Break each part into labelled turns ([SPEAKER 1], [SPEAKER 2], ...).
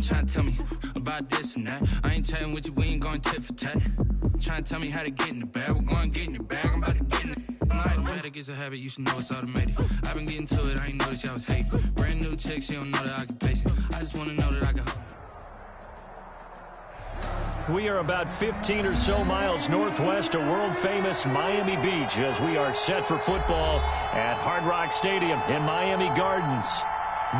[SPEAKER 1] trying to tell me about this and that. I ain't chatting with you, we ain't going tit for tat. Trying to tell me how to get in the bag. We're going to get in your bag, I'm about to get in it. I'm like, the way that gets a habit, you should know it's automated. I've been getting to it, I ain't noticed y'all was hating. Brand new chick, she don't know that I can pace it. I just want to know that I can.
[SPEAKER 2] We are about 15 or so miles northwest of world-famous Miami Beach as we are set for football at Hard Rock Stadium in Miami Gardens.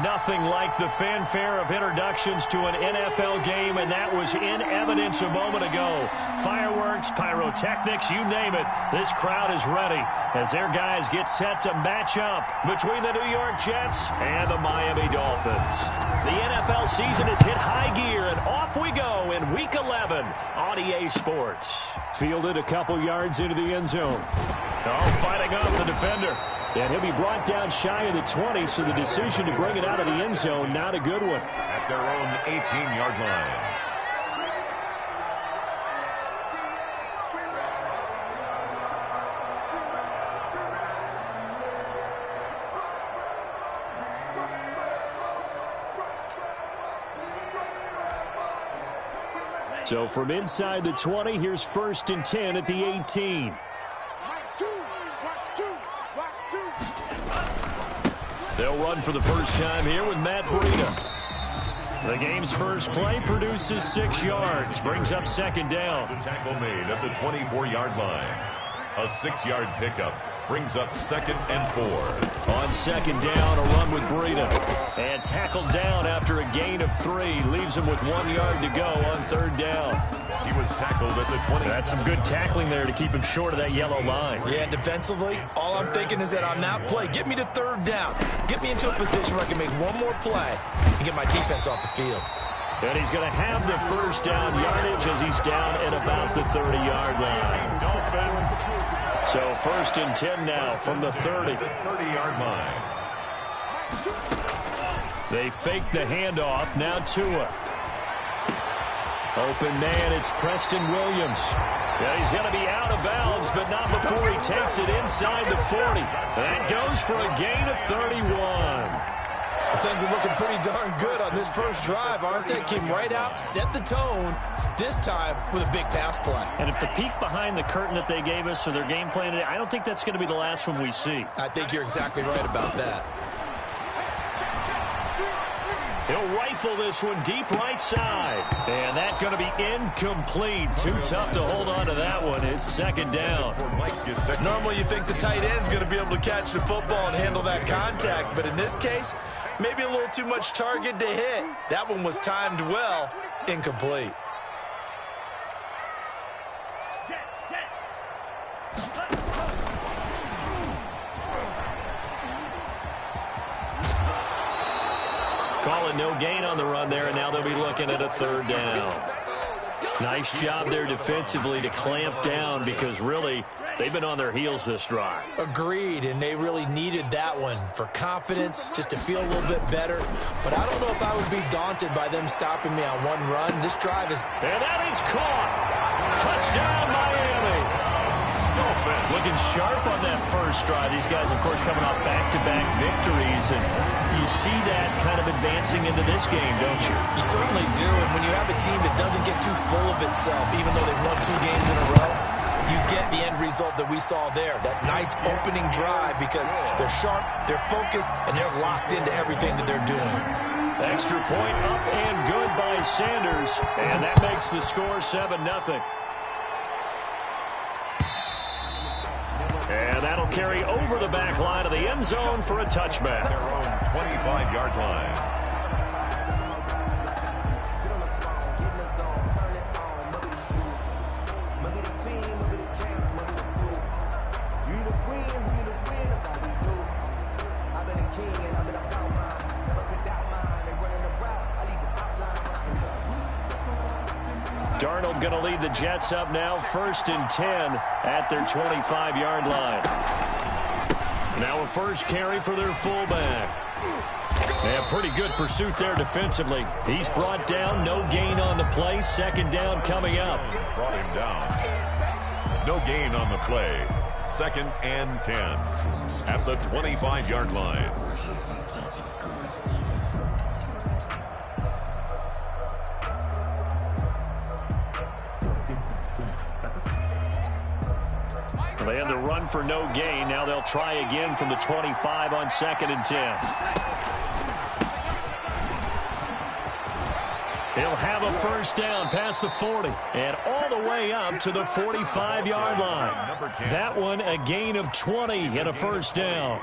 [SPEAKER 2] Nothing like the fanfare of introductions to an NFL game, and that was in evidence a moment ago. Fireworks, pyrotechnics, you name it. This crowd is ready as their guys get set to match up between the New York Jets and the Miami Dolphins. The NFL season has hit high gear, and off we go in Week 11 on EA Sports. Fielded a couple yards into the end zone. Oh, fighting off the defender. And he'll be brought down shy of the 20, so the decision to bring it out of the end zone, not a good one.
[SPEAKER 3] At their own 18-yard line.
[SPEAKER 2] So from inside the 20, here's 1st and 10 at the 18. They'll run for the first time here with Matt Breida. The game's first play produces 6 yards, brings up 2nd down.
[SPEAKER 3] The tackle made at the 24-yard line. A 6-yard pickup brings up 2nd and 4.
[SPEAKER 2] On 2nd down, a run with Breida. And tackled down after a gain of 3. Leaves him with 1 yard to go on 3rd down.
[SPEAKER 3] He was tackled at the 20.
[SPEAKER 2] That's some good tackling there to keep him short of that yellow line.
[SPEAKER 4] Yeah, defensively, all I'm thinking is that on that play, get me to 3rd down. Get me into a position where I can make one more play and get my defense off the field.
[SPEAKER 2] And he's going to have the 1st down yardage as he's down at about the 30-yard line. So 1st and 10 now from the 30.
[SPEAKER 3] 30-yard line.
[SPEAKER 2] They fake the handoff. Now Tua. Open man, it's Preston Williams. Yeah, he's going to be out of bounds, but not before he takes it inside the 40. That goes for a gain of 31.
[SPEAKER 4] Things are looking pretty darn good on this first drive, aren't they? Came right out, set the tone, this time with a big pass play.
[SPEAKER 2] And if the peek behind the curtain that they gave us or their game plan today, I don't think that's going to be the last one we see.
[SPEAKER 4] I think you're exactly right about that.
[SPEAKER 2] He'll rifle this one deep right side. And that's going to be incomplete. Too tough to hold on to that one. It's 2nd down.
[SPEAKER 4] Normally you think the tight end's going to be able to catch the football and handle that contact. But in this case, maybe a little too much target to hit. That one was timed well. Incomplete.
[SPEAKER 2] Call it no gain on the run there, and now they'll be looking at a 3rd down. Nice job there defensively to clamp down because really they've been on their heels this drive.
[SPEAKER 4] Agreed, and they really needed that one for confidence, just to feel a little bit better. But I don't know if I would be daunted by them stopping me on one run. This drive is...
[SPEAKER 2] And that is caught. Touchdown, Miami. Looking sharp on that first drive. These guys, of course, coming off back-to-back victories, and you see that kind of advancing into this game, don't you?
[SPEAKER 4] You certainly do, and when you have a team that doesn't get too full of itself, even though they've won 2 games in a row, you get the end result that we saw there, that nice opening drive, because they're sharp, they're focused, and they're locked into everything that they're doing.
[SPEAKER 2] Extra point up and good by Sanders, and that makes the score 7-0. And that'll carry over the back line of the end zone for a touchback.
[SPEAKER 3] Their own 25-yard line.
[SPEAKER 2] Darnold going to lead the Jets up now, 1st and 10 at their 25-yard line. Now a first carry for their fullback. Yeah, pretty good pursuit there defensively. He's brought down, no gain on the play. 2nd down coming up.
[SPEAKER 3] Brought him down. No gain on the play. 2nd and 10 at the 25-yard line.
[SPEAKER 2] They had the run for no gain. Now they'll try again from the 25 on 2nd and 10. He'll have a first down past the 40 and all the way up to the 45-yard line. That one a gain of 20 and a first down.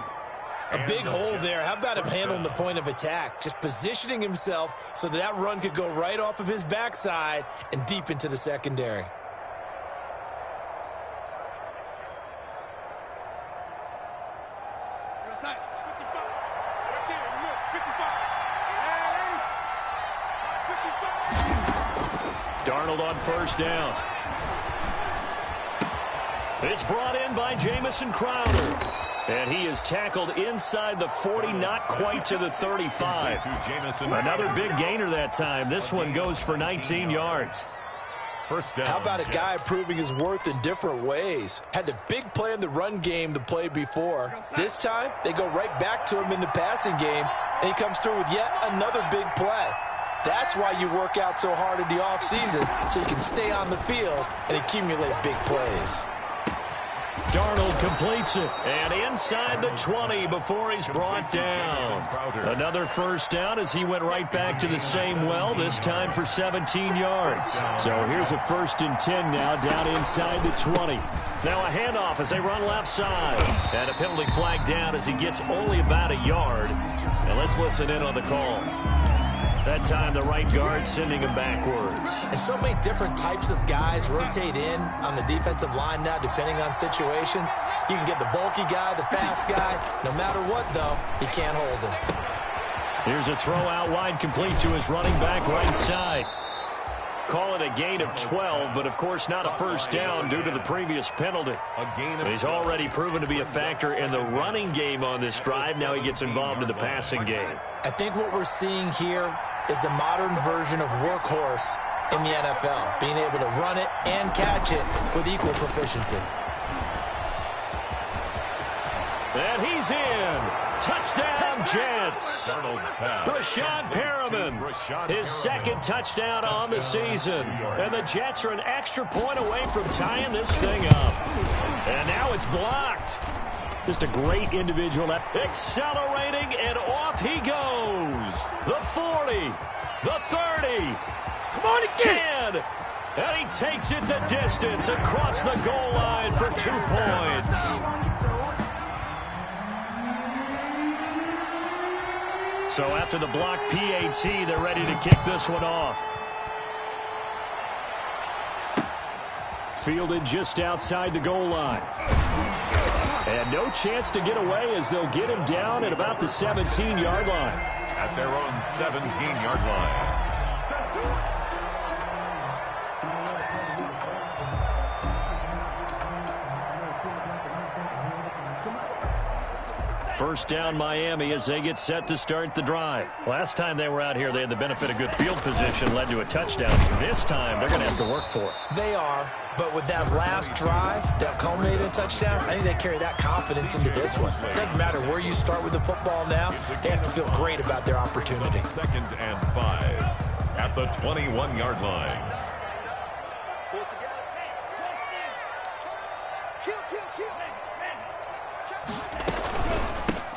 [SPEAKER 4] A big hole there. How about him handling the point of attack? Just positioning himself so that run could go right off of his backside and deep into the secondary.
[SPEAKER 2] Darnold on first down. It's brought in by Jamison Crowder. And he is tackled inside the 40, not quite to the 35. Another big gainer that time. This one goes for 19 yards.
[SPEAKER 3] First down.
[SPEAKER 4] How about a guy proving his worth in different ways? Had the big play in the run game to play before. This time, they go right back to him in the passing game, and he comes through with yet another big play. That's why you work out so hard in the offseason, so you can stay on the field and accumulate big plays.
[SPEAKER 2] Darnold completes it, and inside the 20 before he's brought down. Another first down as he went right back to the same well, this time for 17 yards. So here's a 1st and 10 now down inside the 20. Now a handoff as they run left side. And a penalty flag down as he gets only about a yard. And let's listen in on the call. That time the right guard sending him backwards.
[SPEAKER 4] And so many different types of guys rotate in on the defensive line now depending on situations. You can get the bulky guy, the fast guy. No matter what, though, he can't hold him.
[SPEAKER 2] Here's a throw out wide complete to his running back right side. Call it a gain of 12, but of course not a first down due to the previous penalty. He's already proven to be a factor in the running game on this drive. Now he gets involved in the passing game.
[SPEAKER 4] I think what we're seeing here is the modern version of workhorse in the NFL, being able to run it and catch it with equal proficiency.
[SPEAKER 2] And he's in. Touchdown, Jets. Brashad Perriman, his second touchdown on the season. And the Jets are an extra point away from tying this thing up. And now it's blocked. Just a great individual. Accelerating, and off he goes. The 40, the 30. Come on, 10. And he takes it the distance across the goal line for 2 points. So after the block PAT, they're ready to kick this one off. Fielded just outside the goal line. And no chance to get away as they'll get him down at about the 17-yard line.
[SPEAKER 3] At their own 17-yard line.
[SPEAKER 2] First down Miami as they get set to start the drive. Last time they were out here, they had the benefit of good field position, led to a touchdown. This time, they're going to have to work for it.
[SPEAKER 4] They are, but with that last drive that culminated in a touchdown, I think they carry that confidence into this one. It doesn't matter where you start with the football now. They have to feel great about their opportunity.
[SPEAKER 3] 2nd and 5 at the 21-yard line.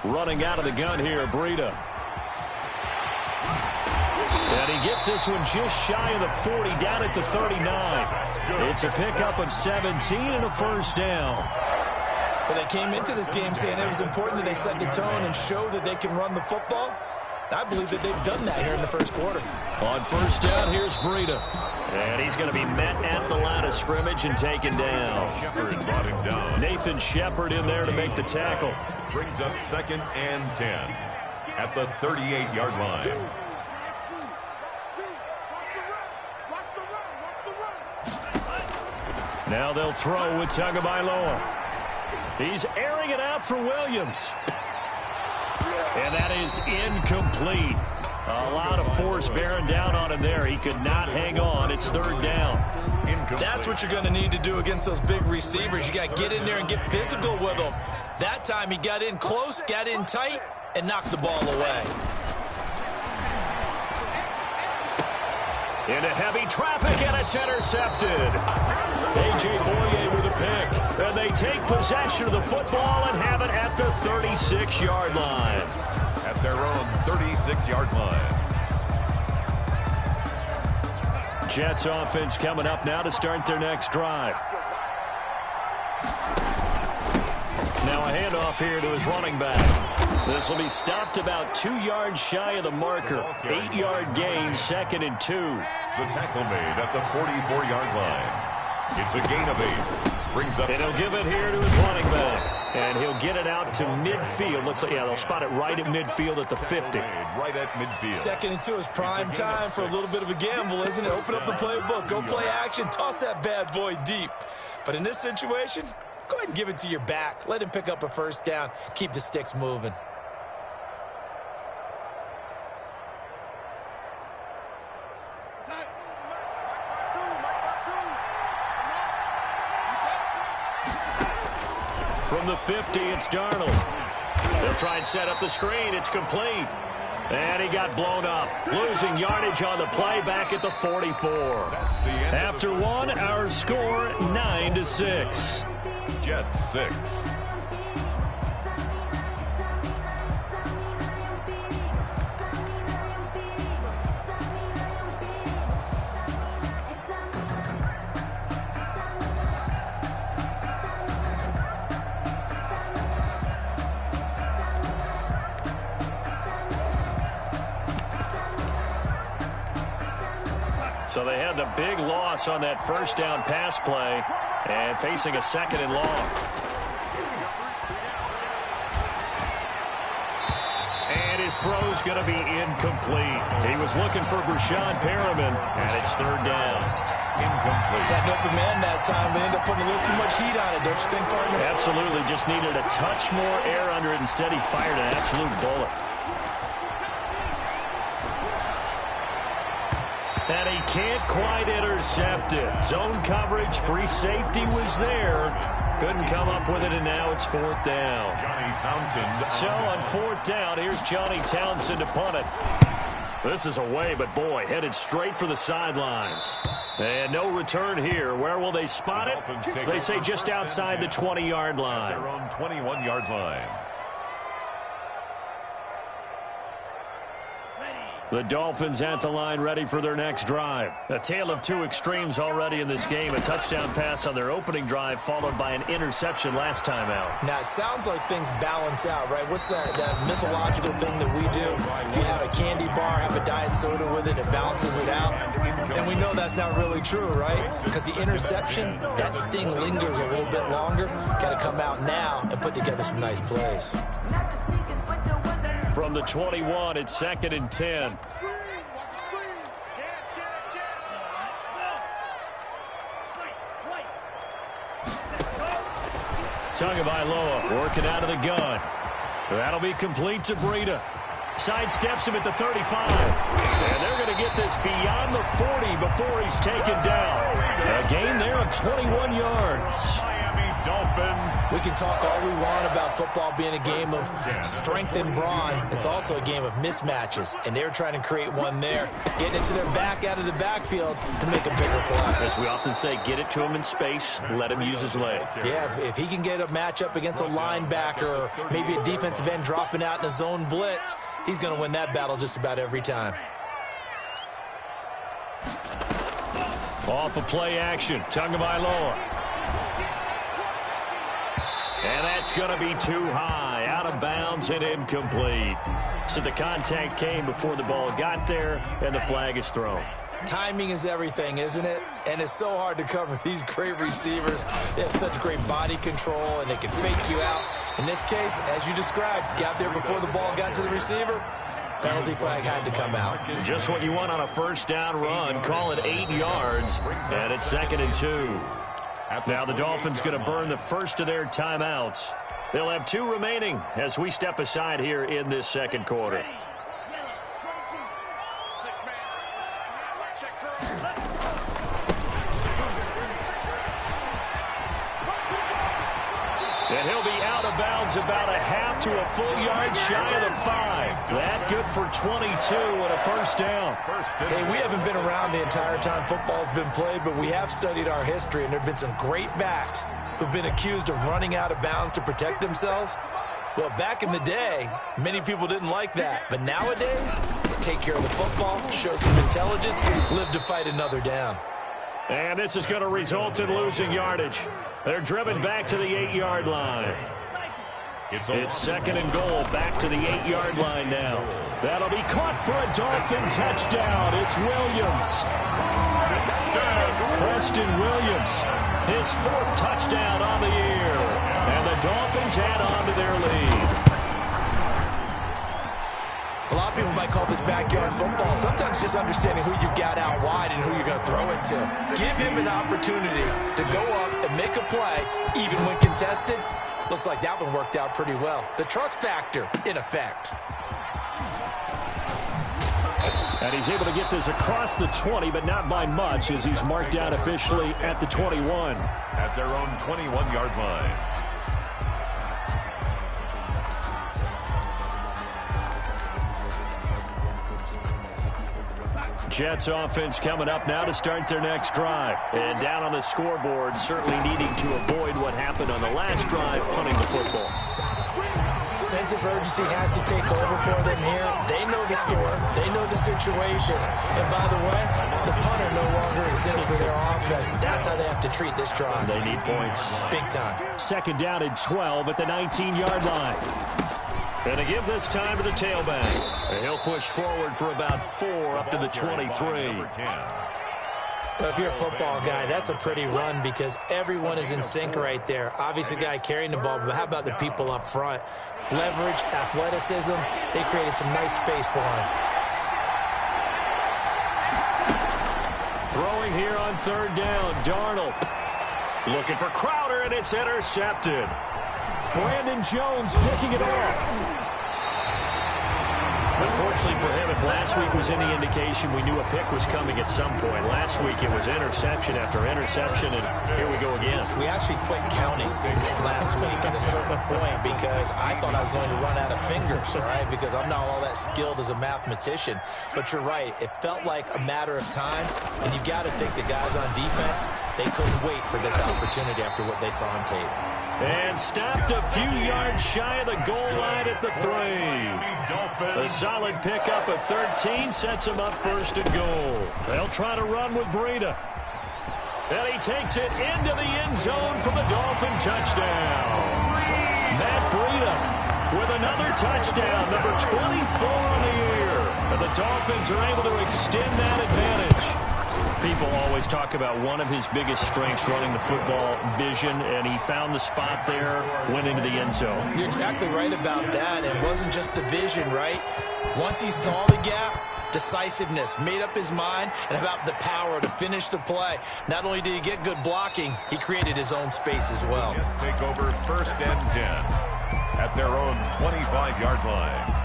[SPEAKER 2] Running out of the gun here, Breida. And he gets this one just shy of the 40, down at the 39. It's a pickup of 17 and a first down.
[SPEAKER 4] Well, they came into this game saying it was important that they set the tone and show that they can run the football. I believe that they've done that here in the first quarter.
[SPEAKER 2] On first down, here's Breida. And he's going to be met at the line of scrimmage and taken down.
[SPEAKER 3] Shepard brought him down.
[SPEAKER 2] Nathan Shepard in there to make the tackle.
[SPEAKER 3] Brings up 2nd and 10 at the 38-yard line.
[SPEAKER 2] Now they'll throw with Tagovailoa. He's airing it out for Williams. And that is incomplete. A lot of force bearing down on him there. He could not hang on. It's 3rd down.
[SPEAKER 4] That's what you're going to need to do against those big receivers. You got to get in there and get physical with them. That time he got in close, got in tight, and knocked the ball away.
[SPEAKER 2] Into heavy traffic, and it's intercepted. A.J. Boye with a pick. And they take possession of the football and have it at the 36-yard line.
[SPEAKER 3] At their own 36-yard line.
[SPEAKER 2] Jets offense coming up now to start their next drive. Now a handoff here to his running back. This will be stopped about 2 yards shy of the marker. 8-yard gain, 2nd and 2.
[SPEAKER 3] The tackle made at the 44-yard line. It's a gain of 8. Brings up.
[SPEAKER 2] And he'll give it here to his running back. And he'll get it out to midfield. Looks like, yeah, they'll spot it right at midfield at the 50.
[SPEAKER 3] Right at midfield.
[SPEAKER 4] 2nd and 2 is prime time for a little bit of a gamble, isn't it? Open up the playbook. Go play action. Toss that bad boy deep. But in this situation, go ahead and give it to your back. Let him pick up a first down. Keep the sticks moving.
[SPEAKER 2] From the 50, it's Darnold. They'll try and set up the screen. It's complete. And he got blown up. Losing yardage on the play back at the 44. After one, our score 9-6.
[SPEAKER 3] Jets 6.
[SPEAKER 2] So they had the big loss on that first down pass play and facing a 2nd and long. And his throw's going to be incomplete. He was looking for Brashad Perriman, and it's 3rd down.
[SPEAKER 3] Incomplete.
[SPEAKER 4] Got an open man that time, but ended up putting a little too much heat on it, don't you think, partner?
[SPEAKER 2] Absolutely. Just needed a touch more air under it. Instead, he fired an absolute bullet. And he can't quite intercept it. Zone coverage, free safety was there. Couldn't come up with it, and now it's 4th down.
[SPEAKER 3] Johnny Townsend.
[SPEAKER 2] So on 4th down, here's Johnny Townsend to punt it. This is away, but boy, headed straight for the sidelines. And no return here. Where will they spot it? They say just outside the 20-yard line.
[SPEAKER 3] Their own 21-yard line.
[SPEAKER 2] The Dolphins at the line, ready for their next drive. A tale of two extremes already in this game. A touchdown pass on their opening drive, followed by an interception last time out.
[SPEAKER 4] Now, it sounds like things balance out, right? What's that mythological thing that we do? If you have a candy bar, have a diet soda with it, it balances it out. And we know that's not really true, right? Because the interception, that sting lingers a little bit longer. Got to come out now and put together some nice plays.
[SPEAKER 2] From the 21, it's 2nd and 10. Tagovailoa working out of the gun. That'll be complete to Breida. Sidesteps him at the 35. And they're going to get this beyond the 40 before he's taken down. A gain there of 21 yards.
[SPEAKER 4] We can talk all we want about football being a game of strength and brawn. It's also a game of mismatches, and they're trying to create one there, getting it to their back out of the backfield to make a bigger play.
[SPEAKER 2] As we often say, get it to him in space, let him use his leg.
[SPEAKER 4] Yeah, if he can get a matchup against a linebacker or maybe a defensive end dropping out in a zone blitz, he's going to win that battle just about every time.
[SPEAKER 2] Off of play action, Tagovailoa. And that's going to be too high, out of bounds and incomplete. So the contact came before the ball got there, and the flag is thrown.
[SPEAKER 4] Timing is everything, isn't it? And it's so hard to cover these great receivers. They have such great body control, and they can fake you out. In this case, as you described, got there before the ball got to the receiver. Penalty flag had to come out.
[SPEAKER 2] Just what you want on a first down run. Call it 8 yards, and it's 2nd and 2. Now the Dolphins going to burn the first of their timeouts. They'll have 2 remaining as we step aside here in this second quarter. And he'll be out of bounds gains about a half to a full yard shy of the 5. That good for 22 and a first down.
[SPEAKER 4] Hey, we haven't been around the entire time football's been played, but we have studied our history, and there have been some great backs who've been accused of running out of bounds to protect themselves. Well, back in the day, many people didn't like that. But nowadays, take care of the football, show some intelligence, live to fight another down.
[SPEAKER 2] And this is going to result in losing yardage. They're driven back to the 8-yard line. It's second and goal, back to the 8-yard line now. That'll be caught for a Dolphin touchdown. It's Williams. Preston Williams, his 4th touchdown on the year. And the Dolphins add on to their lead.
[SPEAKER 4] A lot of people might call this backyard football. Sometimes just understanding who you've got out wide and who you're going to throw it to. Give him an opportunity to go up and make a play, even when contested. Looks like that one worked out pretty well. The trust factor, in effect.
[SPEAKER 2] And he's able to get this across the 20, but not by much, as he's marked down officially at the 21.
[SPEAKER 3] At their own 21-yard line.
[SPEAKER 2] Jets offense coming up now to start their next drive. And down on the scoreboard, certainly needing to avoid what happened on the last drive, punting the football.
[SPEAKER 4] Sense of urgency has to take over for them here. They know the score. They know the situation. And by the way, the punter no longer exists for their offense. That's how they have to treat this drive.
[SPEAKER 2] They need points.
[SPEAKER 4] Big time.
[SPEAKER 2] Second down and 12 at the 19-yard line. And to give this time to the tailback. And he'll push forward for about 4 up to the 23.
[SPEAKER 4] Well, if you're a football guy, that's a pretty run because everyone is in sync right there. Obviously, the guy carrying the ball, but how about the people up front? Leverage, athleticism, they created some nice space for him.
[SPEAKER 2] Throwing here on third down, Darnold. Looking for Crowder, and it's intercepted. Brandon Jones picking it off. Unfortunately for him, if last week was any indication, we knew a pick was coming at some point. Last week it was interception after interception, and here we go again.
[SPEAKER 4] We actually quit counting last week at a certain point because I thought I was going to run out of fingers, all right, because I'm not all that skilled as a mathematician. But you're right. It felt like a matter of time, and you got to think the guys on defense, they couldn't wait for this opportunity after what they saw on tape.
[SPEAKER 2] And stopped a few yards shy of the goal line at the 3. A solid pickup of 13 sets him up first and goal. They'll try to run with Breida. And he takes it into the end zone for the Dolphin touchdown. Matt Breida with another touchdown, number 24 on the year. And the Dolphins are able to extend that advantage. People always talk about one of his biggest strengths, running the football, vision, and he found the spot there, went into the end zone.
[SPEAKER 4] You're exactly right about that. It wasn't just the vision, right? Once he saw the gap, decisiveness, made up his mind, and about the power to finish the play. Not only did he get good blocking, he created his own space as well.
[SPEAKER 3] Let's take over first and 10 at their own 25-yard line.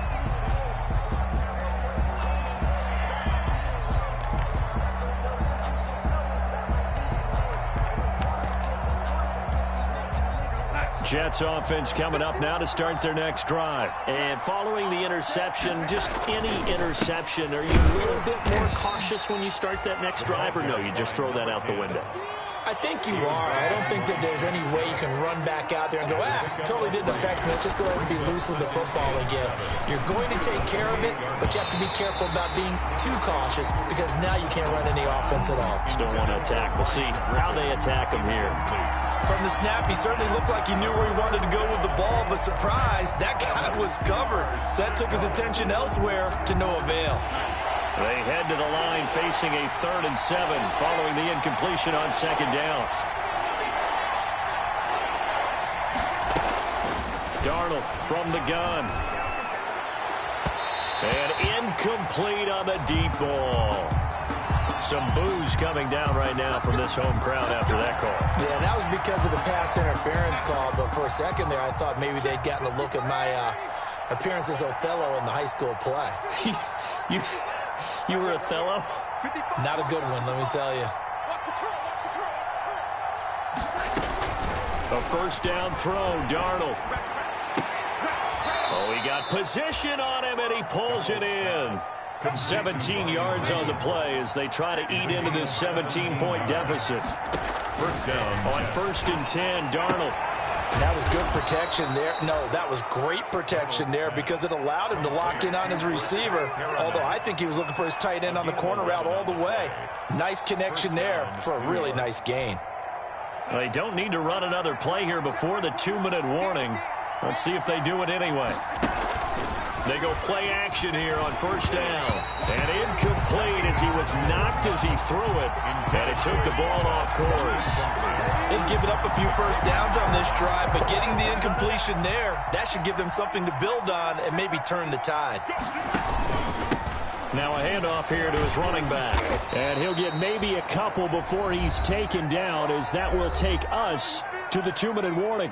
[SPEAKER 2] Jets offense coming up now to start their next drive. And following the interception, just any interception, are you a little bit more cautious when you start that next drive, or no, you just throw that out the window?
[SPEAKER 4] I think you are. I don't think that there's any way you can run back out there and go, totally didn't affect me. Let's just go ahead and be loose with the football again. You're going to take care of it, but you have to be careful about being too cautious because now you can't run any offense at all.
[SPEAKER 2] Just don't want to attack. We'll see how they attack him here.
[SPEAKER 4] From the snap, he certainly looked like he knew where he wanted to go with the ball, but surprise, that guy was covered. So that took his attention elsewhere to no avail.
[SPEAKER 2] They head to the line facing a 3rd and 7 following the incompletion on second down. Darnold from the gun. And incomplete on the deep ball. Some boos coming down right now from this home crowd after that call.
[SPEAKER 4] Yeah, that was because of the pass interference call, but for a second there I thought maybe they'd gotten a look at my appearance as Othello in the high school play.
[SPEAKER 2] You were Othello?
[SPEAKER 4] Not a good one, let me tell you.
[SPEAKER 2] A first down throw, Darnold. They got position on him, and he pulls it in. 17 yards on the play as they try to eat into this 17-point deficit.
[SPEAKER 3] First down.
[SPEAKER 2] On 1st and 10, Darnold.
[SPEAKER 4] That was good protection there. No, that was great protection there because it allowed him to lock in on his receiver, although I think he was looking for his tight end on the corner route all the way. Nice connection there for a really nice gain.
[SPEAKER 2] They don't need to run another play here before the 2-minute warning. Let's see if they do it anyway. They go play action here on 1st down. And incomplete as he was knocked as he threw it. And it took the ball off course.
[SPEAKER 4] They've given up a few first downs on this drive, but getting the incompletion there, that should give them something to build on and maybe turn the tide.
[SPEAKER 2] Now a handoff here to his running back. And he'll get maybe a couple before he's taken down, as that will take us to the 2-minute warning.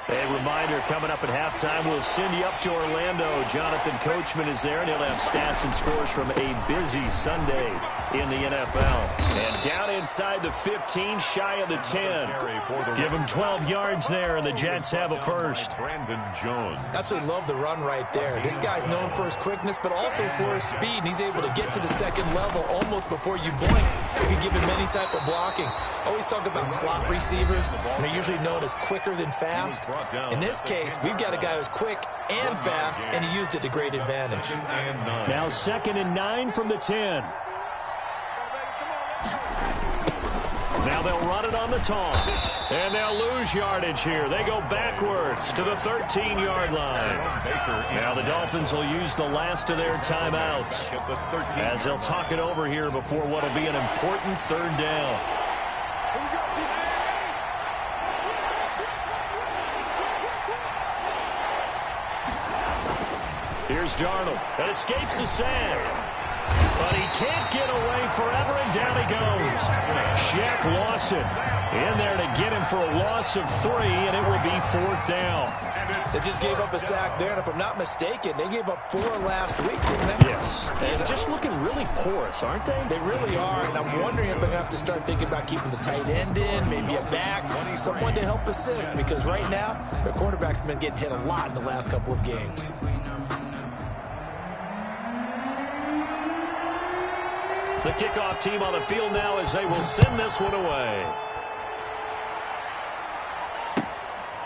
[SPEAKER 2] A reminder, coming up at halftime, we'll send you up to Orlando. Jonathan Coachman is there, and he'll have stats and scores from a busy Sunday in the NFL. And down inside the 15, shy of the 10. Give him 12 yards there, and the Jets have a first.
[SPEAKER 3] Brandon Jones.
[SPEAKER 4] Absolutely love the run right there. This guy's known for his quickness, but also for his speed. And he's able to get to the second level almost before you blink if you give him any type of blocking. Always talk about slot receivers, and they're usually known as quicker than fast. In this case, we've got a guy who's quick and fast, and he used it to great advantage.
[SPEAKER 2] Now 2nd and 9 from the 10. Now they'll run it on the toss. And they'll lose yardage here. They go backwards to the 13-yard line. Now the Dolphins will use the last of their timeouts as they'll talk it over here before what will be an important 3rd down. Here's Darnold. That escapes the sack. But he can't get away forever, and down he goes. Shaq Lawson in there to get him for a loss of 3, and it will be 4th down.
[SPEAKER 4] They just gave up a sack there, and if I'm not mistaken, they gave up 4 last week, didn't they?
[SPEAKER 2] Yes. And just looking really porous, aren't they?
[SPEAKER 4] They really are, and I'm wondering if I'm going to have to start thinking about keeping the tight end in, maybe a back, someone to help assist, because right now, their quarterback's been getting hit a lot in the last couple of games.
[SPEAKER 2] The kickoff team on the field now as they will send this one away.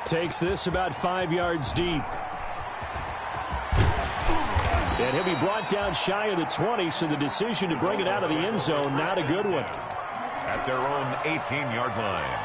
[SPEAKER 2] Takes this about 5 yards deep. And he'll be brought down shy of the 20, so the decision to bring it out of the end zone, not a good one.
[SPEAKER 3] At their own 18-yard line.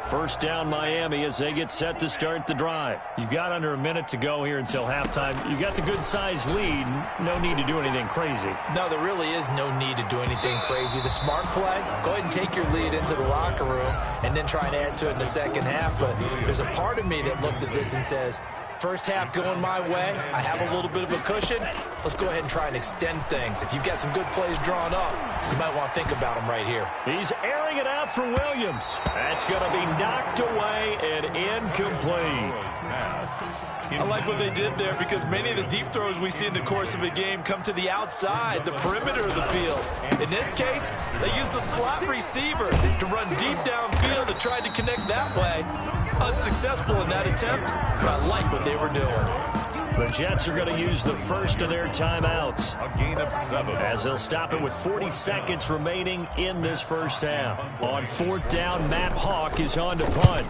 [SPEAKER 2] First down Miami as they get set to start the drive. You've got under a minute to go here until halftime. You got the good-sized lead. No need to do anything crazy.
[SPEAKER 4] No, there really is no need to do anything crazy. The smart play, go ahead and take your lead into the locker room and then try and add to it in the second half. But there's a part of me that looks at this and says, first half going my way, I have a little bit of a cushion. Let's go ahead and try and extend things. If you've got some good plays drawn up, you might want to think about them right here.
[SPEAKER 2] He's airing it out for Williams. That's going to be knocked away and incomplete.
[SPEAKER 4] I like what they did there because many of the deep throws we see in the course of a game come to the outside, the perimeter of the field. In this case, they used the slot receiver to run deep downfield and tried to connect that way. Unsuccessful in that attempt, but I like what they were doing.
[SPEAKER 2] The Jets are going to use the first of their timeouts.
[SPEAKER 3] A gain of 7.
[SPEAKER 2] As they'll stop it with 40 seconds remaining in this first half. On 4th down, Matt Hawk is on to punt.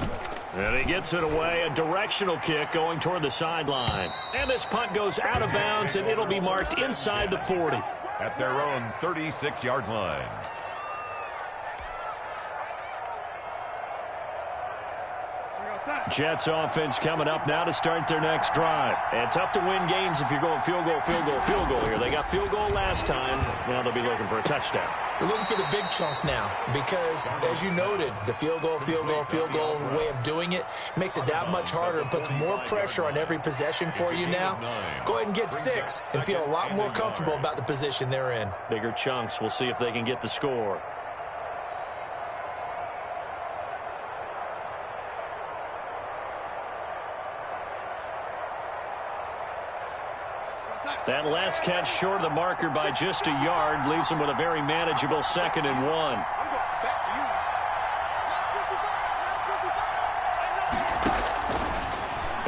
[SPEAKER 2] And he gets it away, a directional kick going toward the sideline. And this punt goes out of bounds, and it'll be marked inside the 40.
[SPEAKER 3] At their own 36-yard line.
[SPEAKER 2] Jets offense coming up now to start their next drive. And tough to win games if you're going field goal, field goal, field goal here. They got field goal last time. Now they'll be looking for a touchdown.
[SPEAKER 4] They're looking for the big chunk now because, as you noted, the field goal way of doing it makes it that much harder and puts more pressure on every possession for you now. Go ahead and get 6 and feel a lot more comfortable about the position they're in.
[SPEAKER 2] Bigger chunks. We'll see if they can get the score. That last catch short of the marker by just a yard leaves him with a very manageable 2nd and 1.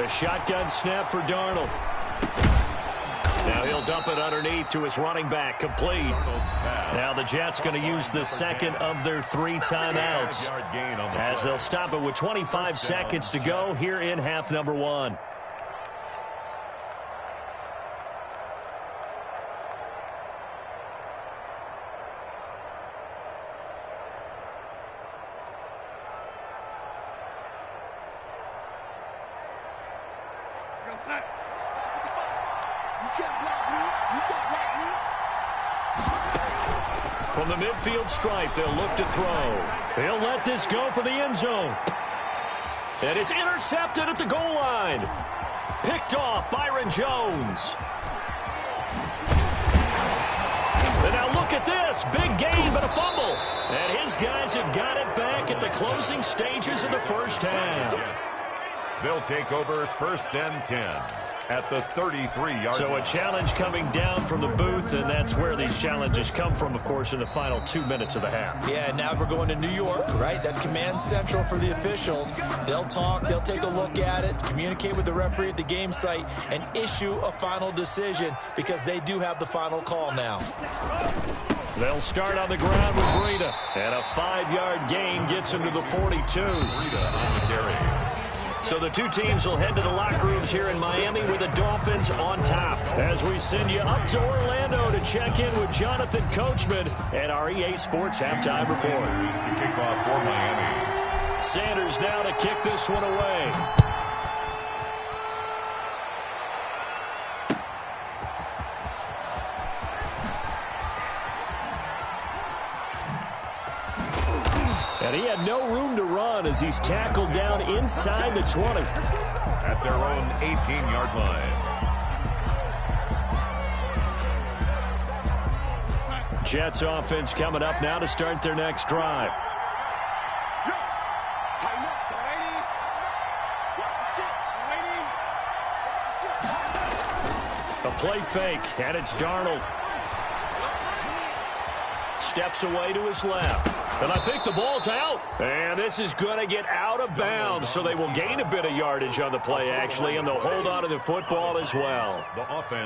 [SPEAKER 2] A shotgun snap for Darnold. Now he'll dump it underneath to his running back, complete. Now the Jets going to use the second of their 3 timeouts as they'll stop it with 25 seconds to go here in half number 1. From the midfield stripe, they'll look to throw. They'll let this go for the end zone. And it's intercepted at the goal line. Picked off Byron Jones. And now look at this. Big gain, but a fumble. And his guys have got it back at the closing stages of the first half.
[SPEAKER 3] They'll take over 1st and 10 at the 33-yard line.
[SPEAKER 2] So a challenge coming down from the booth, and that's where these challenges come from, of course, in the final 2 minutes of the half.
[SPEAKER 4] Yeah, now we're going to New York, right? That's command central for the officials. They'll talk, they'll take a look at it, communicate with the referee at the game site, and issue a final decision because they do have the final call now.
[SPEAKER 2] They'll start on the ground with Breida, and a 5-yard gain gets him to the 42.
[SPEAKER 3] Breida on the carry.
[SPEAKER 2] So the two teams will head to the locker rooms here in Miami with the Dolphins on top. As we send you up to Orlando to check in with Jonathan Coachman at our EA Sports Halftime Report.
[SPEAKER 3] To kick off for Miami.
[SPEAKER 2] Sanders now to kick this one away. And he had no room to run as he's tackled down inside the 20.
[SPEAKER 3] At their own 18-yard line.
[SPEAKER 2] Jets offense coming up now to start their next drive. A play fake, and it's Darnold. Steps away to his left. And I think the ball's out. And this is going to get out of bounds, so they will gain a bit of yardage on the play, actually, and they'll hold on to the football as well.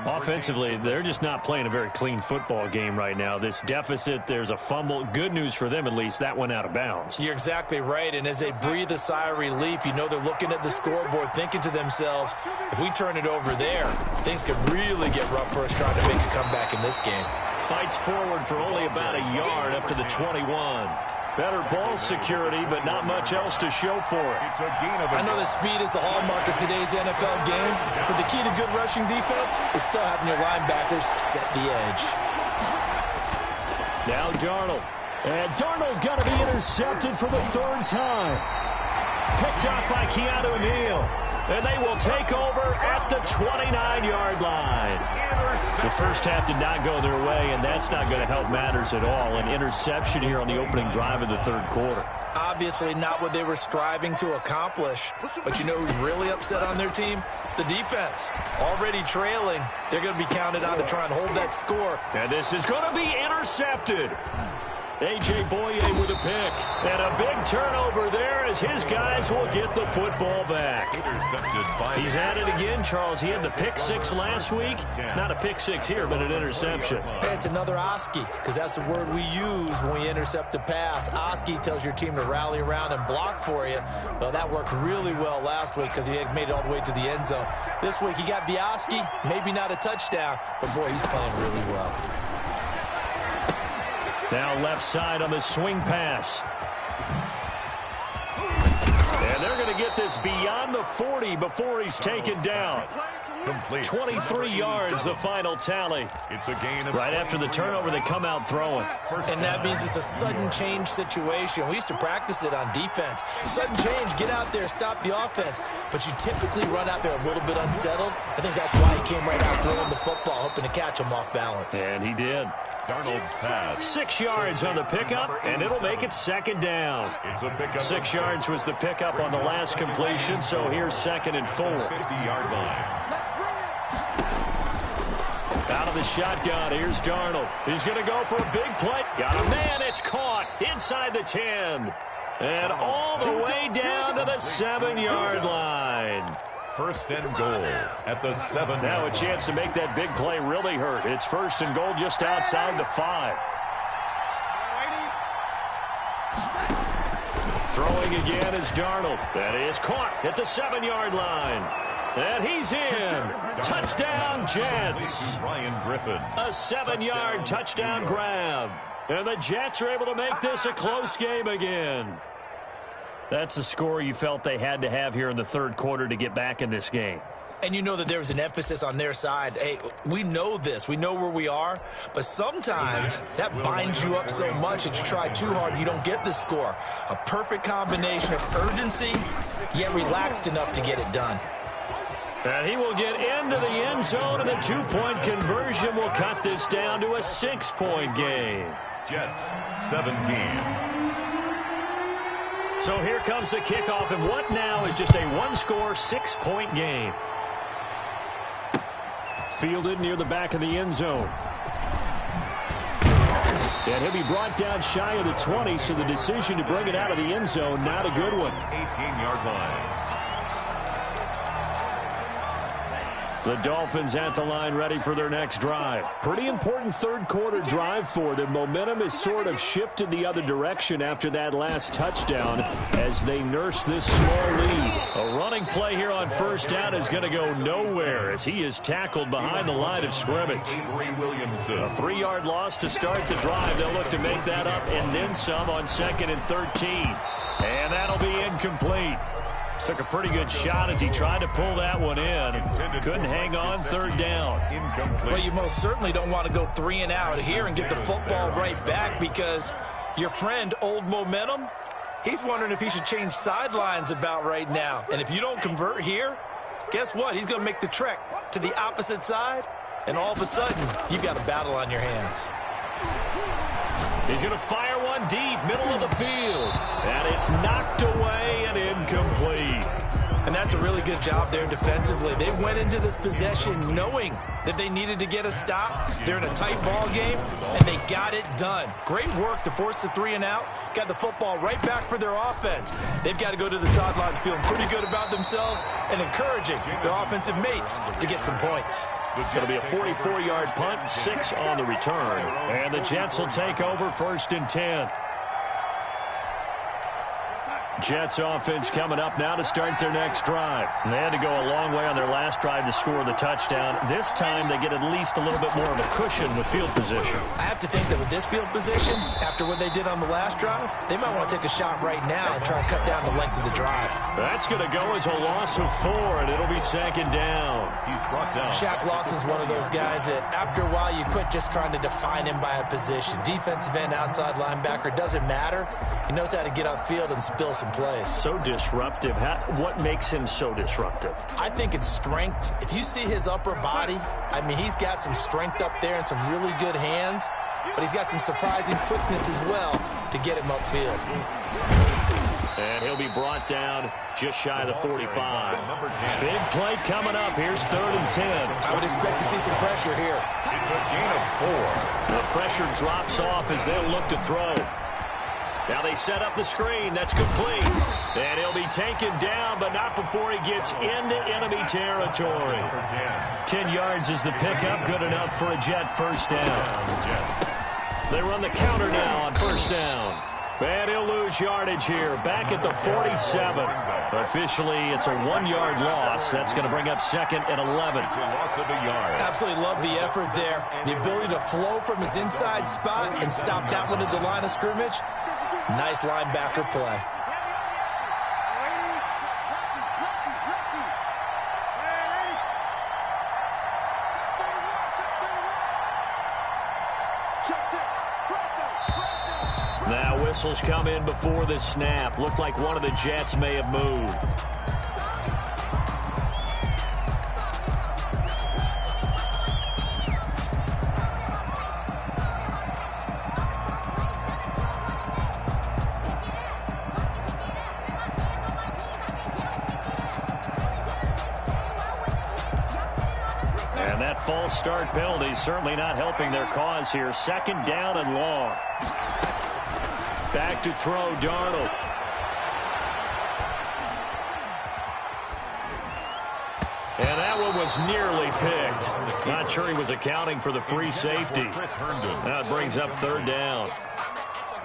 [SPEAKER 2] Offensively, they're just not playing a very clean football game right now. This deficit, there's a fumble. Good news for them, at least. That went out of bounds.
[SPEAKER 4] You're exactly right, and as they breathe a sigh of relief, you know they're looking at the scoreboard, thinking to themselves, if we turn it over there, things could really get rough for us trying to make a comeback in this game.
[SPEAKER 2] Fights forward for only about a yard up to the 21. Better ball security, but not much else to show for it.
[SPEAKER 3] It's a gain of
[SPEAKER 4] I know that speed is the hallmark of today's NFL game, but the key to good rushing defense is still having your linebackers set the edge.
[SPEAKER 2] Now Darnold. And Darnold got to be intercepted for the 3rd time. Picked up by Keanu Neal. And they will take over at the 29-yard line. The first half did not go their way, and that's not going to help matters at all. An interception here on the opening drive of the 3rd quarter.
[SPEAKER 4] Obviously not what they were striving to accomplish. But you know who's really upset on their team? The defense. Already trailing. They're going to be counted on to try and hold that score.
[SPEAKER 2] And this is going to be intercepted. A.J. Boye with a pick. And a big turnover there as his guys will get the football back. He's at it again, Charles. He had the pick 6 last week. Not a pick 6 here, but an interception.
[SPEAKER 4] Hey, it's another Oski, because that's the word we use when we intercept a pass. Oski tells your team to rally around and block for you. Well, that worked really well last week because he had made it all the way to the end zone. This week he got the Oski, maybe not a touchdown, but boy, he's playing really well.
[SPEAKER 2] Now left side on the swing pass. And they're going to get this beyond the 40 before he's taken down.
[SPEAKER 3] Complete.
[SPEAKER 2] 23 yards, the final tally.
[SPEAKER 3] It's a gain of
[SPEAKER 2] right after the turnover, they come out throwing.
[SPEAKER 4] And that means it's a sudden change situation. We used to practice it on defense. Sudden change, get out there, stop the offense. But you typically run out there a little bit unsettled. I think that's why he came right out throwing the football, hoping to catch him off balance.
[SPEAKER 2] And he did.
[SPEAKER 3] Darnold's pass.
[SPEAKER 2] 6 yards on the pickup, and it'll make it 2nd down.
[SPEAKER 3] It's a pickup.
[SPEAKER 2] 6 yards was the pickup on the last completion, so here's 2nd and 4.
[SPEAKER 3] 50-yard line.
[SPEAKER 2] Out of the shotgun, here's Darnold. He's going to go for a big play. Got a man, it's caught inside the 10. And all the way down to the 7-yard line.
[SPEAKER 3] First and goal at the 7.
[SPEAKER 2] Now a chance to make that big play really hurt. It's first and goal just outside the 5. Throwing again is Darnold. That is caught at the 7-yard line. And he's in. Touchdown, Jets.
[SPEAKER 3] Ryan Griffin.
[SPEAKER 2] A 7-yard touchdown grab. And the Jets are able to make this a close game again. That's a score you felt they had to have here in the third quarter to get back in this game.
[SPEAKER 4] And you know that there was an emphasis on their side. Hey, we know this. We know where we are. But sometimes that binds you up so much that you try too hard, you don't get the score. A perfect combination of urgency, yet relaxed enough to get it done.
[SPEAKER 2] And he will get into the end zone, and a 2-point conversion will cut this down to a 6-point game.
[SPEAKER 3] Jets 17.
[SPEAKER 2] So here comes the kickoff, and what now is just a one-score, 6-point game. Fielded near the back of the end zone. And he'll be brought down shy of the 20, so the decision to bring it out of the end zone, not a good one.
[SPEAKER 3] 18-yard line.
[SPEAKER 2] The Dolphins at the line ready for their next drive. Pretty important third quarter drive for them. Momentum has sort of shifted the other direction after that last touchdown as they nurse this small lead. A running play here on first down is going to go nowhere as he is tackled behind the line of scrimmage. A 3-yard loss to start the drive. They'll look to make that up and then some on 2nd and 13. And that'll be incomplete. Took a pretty good shot as he tried to pull that one in. Couldn't hang on third down.
[SPEAKER 4] Well, you most certainly don't want to go 3 and out here and get the football right back because your friend, Old Momentum, he's wondering if he should change sidelines about right now. And if you don't convert here, guess what? He's going to make the trek to the opposite side, and all of a sudden, you've got a battle on your hands.
[SPEAKER 2] He's going to fire one deep, middle of the field. And it's knocked away and incomplete.
[SPEAKER 4] And that's a really good job there defensively. They went into this possession knowing that they needed to get a stop. They're in a tight ball game, and they got it done. Great work to force the 3 and out. Got the football right back for their offense. They've got to go to the sidelines feeling pretty good about themselves and encouraging their offensive mates to get some points.
[SPEAKER 2] It's going to be a 44-yard punt, 6 on the return. And the Jets will take over 1st and 10. Jets offense coming up now to start their next drive. They had to go a long way on their last drive to score the touchdown. This time they get at least a little bit more of a cushion with field position.
[SPEAKER 4] I have to think that with this field position, after what they did on the last drive, they might want to take a shot right now and try to cut down the length of the drive.
[SPEAKER 2] That's going to go as a loss of 4, and it'll be 2nd down.
[SPEAKER 3] He's brought down.
[SPEAKER 4] Shaq Lawson's one of those guys that after a while you quit just trying to define him by a position. Defensive end, outside linebacker, doesn't matter. He knows how to get upfield and spill some plays.
[SPEAKER 2] So disruptive. What makes him so disruptive?
[SPEAKER 4] I think it's strength. If you see his upper body, I mean, he's got some strength up there and some really good hands, but he's got some surprising quickness as well to get him upfield.
[SPEAKER 2] And he'll be brought down just shy of the 45. Big play coming up. Here's 3rd and 10.
[SPEAKER 4] I would expect to see some pressure here.
[SPEAKER 3] It's a gain of 4.
[SPEAKER 2] The pressure drops off as they'll look to throw. Now they set up the screen. That's complete. And he'll be taken down, but not before he gets into enemy territory. 10 yards is the pickup. Good enough for a Jet first down. They run the counter now on first down. And he'll lose yardage here. Back at the 47. Officially, it's a 1-yard loss. That's going to bring up 2nd and 11.
[SPEAKER 3] Loss of a yard.
[SPEAKER 4] Absolutely love the effort there. The ability to flow from his inside spot and stop that one at the line of scrimmage. Nice linebacker play.
[SPEAKER 2] Now whistles come in before the snap. Looked like one of the Jets may have moved. that false start penalty certainly not helping their cause here. Second down and long. Back to throw, Darnold. And that one was nearly picked. Not sure he was accounting for the free safety. Now it brings up third down.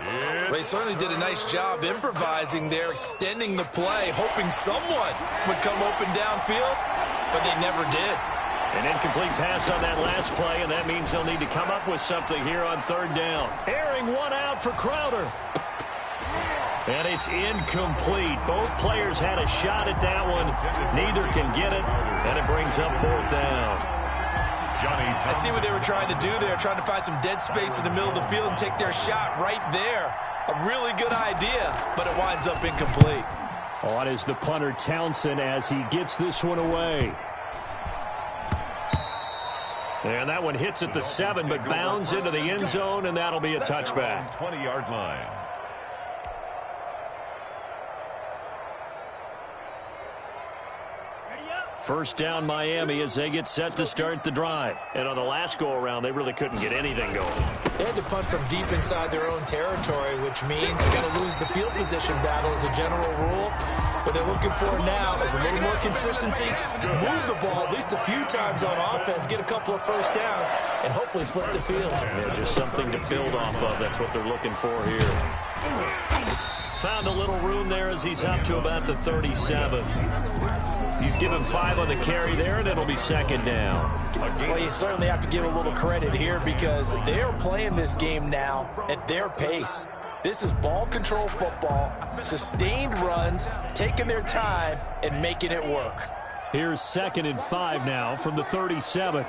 [SPEAKER 4] Well, he certainly did a nice job improvising there, extending the play, hoping someone would come open downfield, but they never did.
[SPEAKER 2] An incomplete pass on that last play, and that means they'll need to come up with something here on third down. Airing one out for Crowder. And it's incomplete. Both players had a shot at that one. Neither can get it, and it brings up fourth down.
[SPEAKER 4] I see what they were trying to do there, trying to find some dead space in the middle of the field and take their shot right there. A really good idea, but it winds up incomplete.
[SPEAKER 2] On is the punter, Townsend, as he gets this one away. And that one hits at the 7, but bounds into the end zone, and that'll be a touchback.
[SPEAKER 3] 20-yard line.
[SPEAKER 2] First down, Miami, as they get set to start the drive. And on the last go-around, they really couldn't get anything going.
[SPEAKER 4] They had to punt from deep inside their own territory, which means you're going to lose the field position battle as a general rule. What they're looking for now is a little more consistency, move the ball at least a few times on offense, get a couple of first downs, and hopefully flip the field.
[SPEAKER 2] Yeah, just something to build off of. That's what they're looking for here. Found a little room there as he's up to about the 37. He's given 5 on the carry there, and it'll be second down.
[SPEAKER 4] Well, you certainly have to give a little credit here because they're playing this game now at their pace. This is ball control football, sustained runs, taking their time, and making it work.
[SPEAKER 2] Here's 2nd and 5 now from the 37.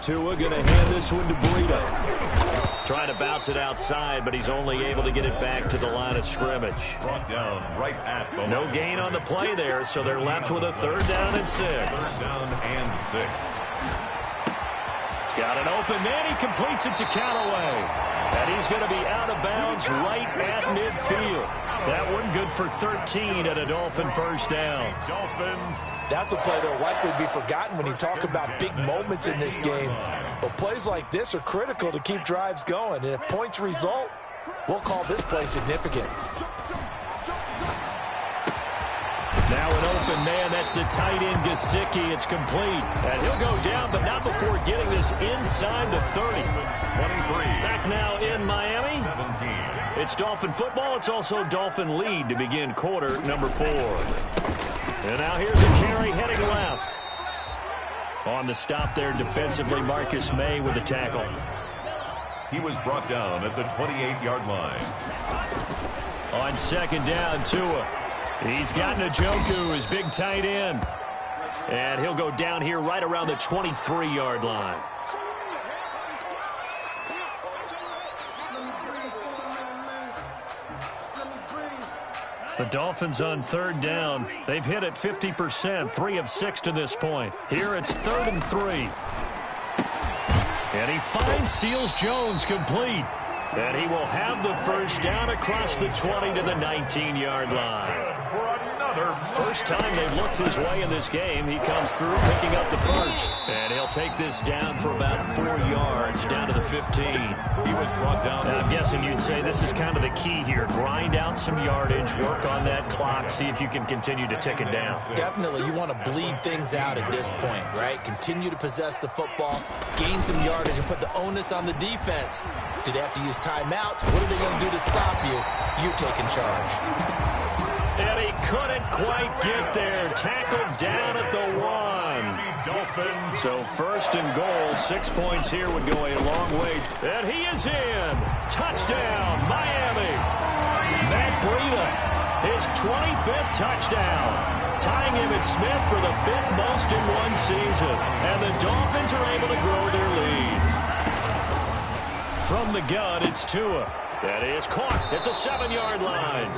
[SPEAKER 2] Tua going to hand this one to Breida. Trying to bounce it outside, but he's only able to get it back to the line of scrimmage.
[SPEAKER 3] Brought down right at the line.
[SPEAKER 2] No gain on the play there, so they're left with a 3rd down and 6.
[SPEAKER 3] 3rd down and 6.
[SPEAKER 2] He's got an open man. He completes it to Callaway. And he's going to be out of bounds right at midfield. That one good for 13 at a Dolphin first down.
[SPEAKER 3] Dolphin.
[SPEAKER 4] That's a play that will likely be forgotten when you talk about big moments in this game. But plays like this are critical to keep drives going. And if points result, we'll call this play significant.
[SPEAKER 2] Now an open man. That's the tight end, Gesicki. It's complete. And he'll go down, but not before getting this inside the 30.
[SPEAKER 3] 23.
[SPEAKER 2] Back now in Miami.
[SPEAKER 3] 17.
[SPEAKER 2] It's Dolphin football. It's also Dolphin lead to begin quarter number 4. And now here's a carry heading left. On the stop there defensively, Marcus May with the tackle.
[SPEAKER 3] He was brought down at the 28-yard line.
[SPEAKER 2] On second down, Tua. He's got Njoku, his big tight end. And he'll go down here right around the 23-yard line. The Dolphins on 3rd down. They've hit it 50%, 3 of 6 to this point. Here it's 3rd and 3. And he finds Seals-Jones complete. And he will have the first down across the 20 to the 19-yard line. First time they've looked his way in this game. He comes through picking up the first. And he'll take this down for about 4 yards down to the 15.
[SPEAKER 3] He was brought down.
[SPEAKER 2] And I'm guessing you'd say this is kind of the key here. Grind out some yardage, work on that clock, see if you can continue to tick it down.
[SPEAKER 4] Definitely, you want to bleed things out at this point, right? Continue to possess the football, gain some yardage, and put the onus on the defense. Do they have to use timeouts? What are they going to do to stop you? You're taking charge.
[SPEAKER 2] And he couldn't quite get there. Tackled down at the 1. So 1st and goal. 6 points here would go a long way. And he is in. Touchdown, Miami. Matt Breida, his 25th touchdown. Tying Emmitt Smith for the 5th most in one season. And the Dolphins are able to grow their lead. From the gun, it's Tua. That is caught at the 7-yard line.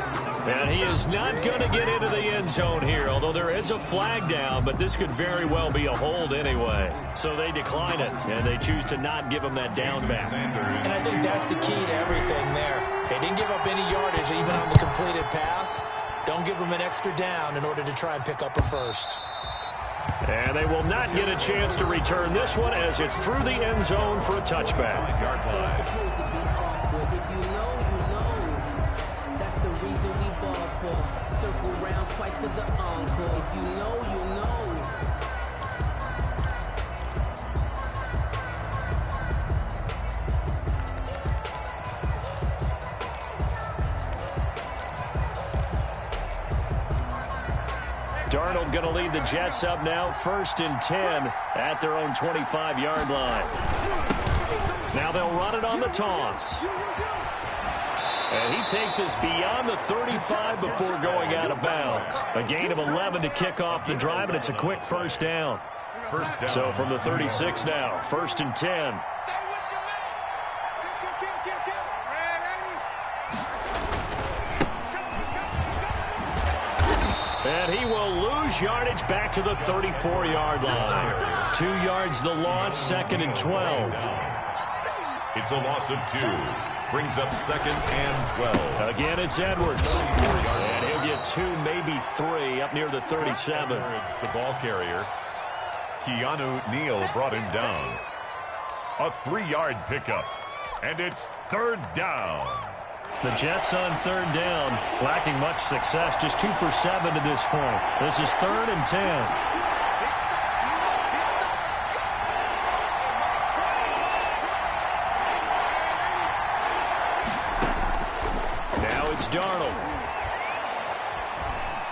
[SPEAKER 2] And he is not going to get into the end zone here, although there is a flag down, but this could very well be a hold anyway. So they decline it, and they choose to not give him that down back.
[SPEAKER 4] And I think that's the key to everything there. They didn't give up any yardage even on the completed pass. Don't give them an extra down in order to try and pick up a first.
[SPEAKER 2] And they will not get a chance to return this one as it's through the end zone for a touchback.
[SPEAKER 5] If you know, you know. That's the reason we ball for. Circle round twice for the encore. If you know, you know.
[SPEAKER 2] Darnold going to lead the Jets up now, 1st and 10 at their own 25-yard line. Now they'll run it on the toss. And he takes us beyond the 35 before going out of bounds. A gain of 11 to kick off the drive, and it's a quick first down. So from the 36 now, 1st and 10. And he will lose yardage back to the 34-yard line. 2 yards the loss, 2nd and 12.
[SPEAKER 3] It's a loss of 2. Brings up 2nd and 12.
[SPEAKER 2] Again, it's Edwards. And he'll get 2, maybe 3, up near the 37.
[SPEAKER 3] It's the ball carrier. Keanu Neal brought him down. A 3-yard pickup. And it's 3rd down.
[SPEAKER 2] The Jets on 3rd down, lacking much success, just 2 for 7 to this point. This is 3rd and 10. Now it's Darnold.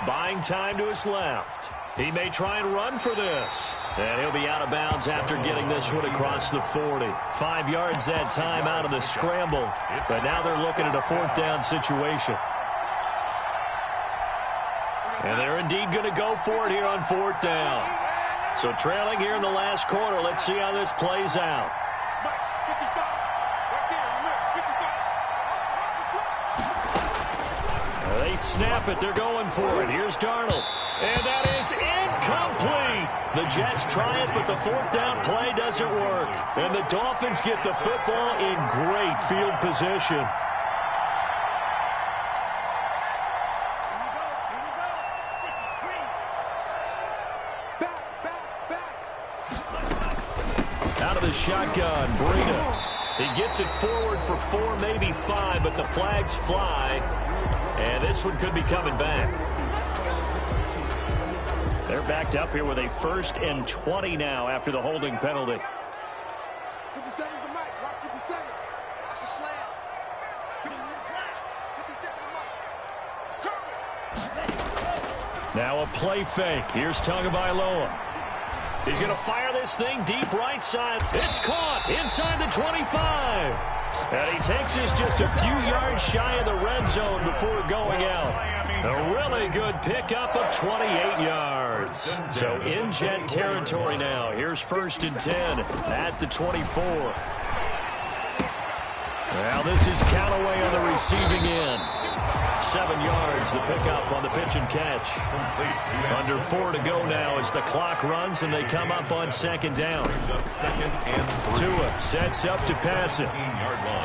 [SPEAKER 2] Buying time to his left. He may try and run for this. And he'll be out of bounds after getting this one across the 40. 5 yards that time out of the scramble. But now they're looking at a 4th down situation. And they're indeed going to go for it here on 4th down. So trailing here in the last quarter, let's see how this plays out. They snap it. They're going for it. Here's Darnold. And that is incomplete. The Jets try it, but the 4th down play doesn't work. And the Dolphins get the football in great field position. Out of the shotgun, Breida. He gets it forward for 4, maybe 5, but the flags fly. And this one could be coming back. They're backed up here with a 1st and 20 now after the holding penalty.
[SPEAKER 6] 57's the mic. Rock 57. Watch the slant. 57 the mic.
[SPEAKER 2] Now a play fake. Here's Tagovailoa. He's going to fire this thing deep right side. It's caught inside the 25. And he takes us just a few yards shy of the red zone before going out. A really good pickup of 28 yards. So in Jet territory now. Here's 1st and 10 at the 24. Well, this is Callaway on the receiving end. 7 yards, the pickup on the pitch and catch. Under 4 to go now as the clock runs and they come up on 2nd down. Tua sets up to pass it.